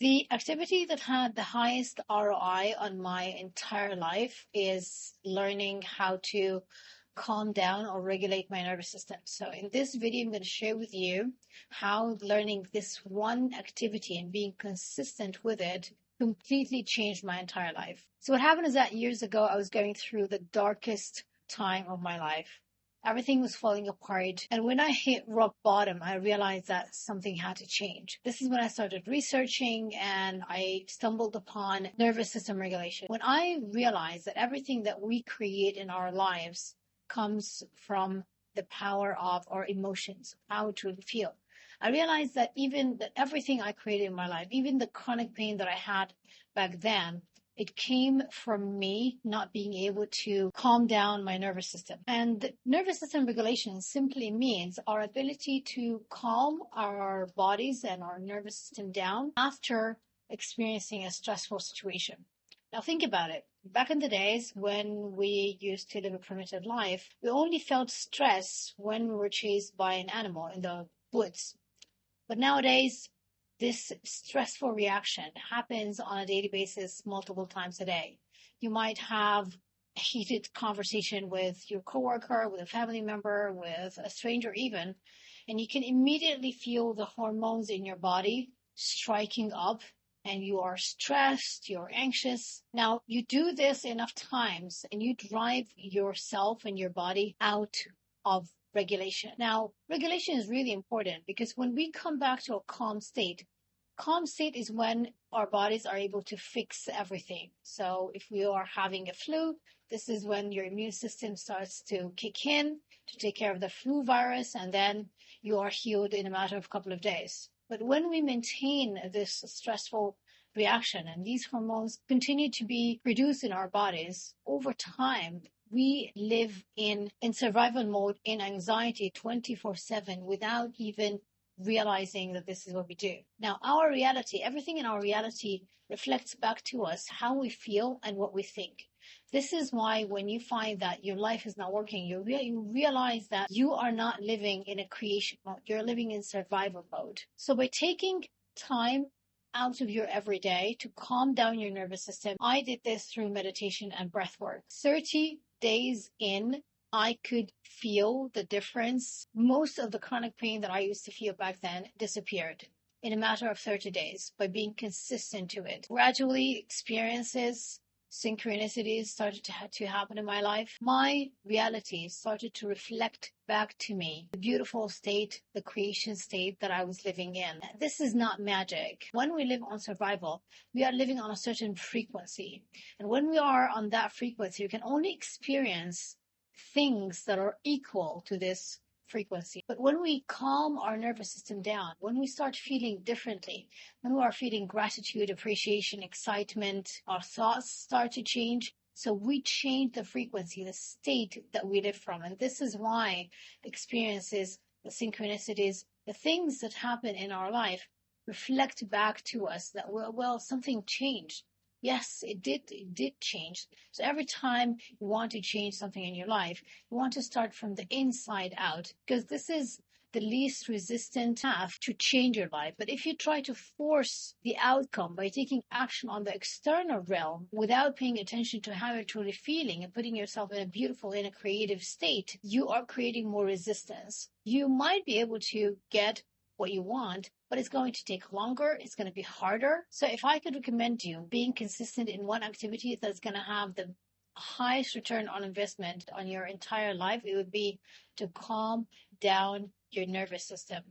The activity that had the highest ROI on my entire life is learning how to calm down or regulate my nervous system. So in this video, I'm going to share with you how learning this one activity and being consistent with it completely changed my entire life. So what happened is that years ago, I was going through the darkest time of my life. Everything was falling apart. And when I hit rock bottom, I realized that something had to change. This is when I started researching and I stumbled upon nervous system regulation. When I realized that everything that we create in our lives comes from the power of our emotions, how to feel. I realized that everything I created in my life, even the chronic pain that I had back then, it came from me not being able to calm down my nervous system. And nervous system regulation simply means our ability to calm our bodies and our nervous system down after experiencing a stressful situation. Now think about it. Back in the days when we used to live a primitive life, we only felt stress when we were chased by an animal in the woods. But nowadays, this stressful reaction happens on a daily basis multiple times a day. You might have a heated conversation with your coworker, with a family member, with a stranger even, and you can immediately feel the hormones in your body striking up and you are stressed, you're anxious. Now, you do this enough times and you drive yourself and your body out of regulation. Now, regulation is really important because when we come back to a calm state is when our bodies are able to fix everything. So if we are having a flu, this is when your immune system starts to kick in to take care of the flu virus, and then you are healed in a matter of a couple of days. But when we maintain this stressful reaction and these hormones continue to be produced in our bodies over time, we live in survival mode, in anxiety 24/7 without even realizing that this is what we do. Now, our reality, everything in our reality reflects back to us how we feel and what we think. This is why when you find that your life is not working, you realize that you are not living in a creation mode. You're living in survival mode. So by taking time out of your everyday to calm down your nervous system, I did this through meditation and breath work. 30 days in, I could feel the difference. Most of the chronic pain that I used to feel back then disappeared in a matter of 30 days by being consistent to it. Gradually, experiences, synchronicities started to happen in my life. My reality started to reflect back to me the beautiful state, the creation state that I was living in. This is not magic. When we live on survival, we are living on a certain frequency. And when we are on that frequency, we can only experience things that are equal to this frequency. But when we calm our nervous system down, when we start feeling differently, when we are feeling gratitude, appreciation, excitement, our thoughts start to change. So we change the frequency, the state that we live from. And this is why the experiences, the synchronicities, the things that happen in our life reflect back to us that, well, something changed. Yes, it did change. So every time you want to change something in your life, you want to start from the inside out, because this is the least resistant path to change your life. But if you try to force the outcome by taking action on the external realm without paying attention to how you're truly feeling and putting yourself in a creative state, you are creating more resistance. You might be able to get what you want, but it's going to take longer. It's going to be harder. So if I could recommend you being consistent in one activity that's going to have the highest return on investment on your entire life, it would be to calm down your nervous system.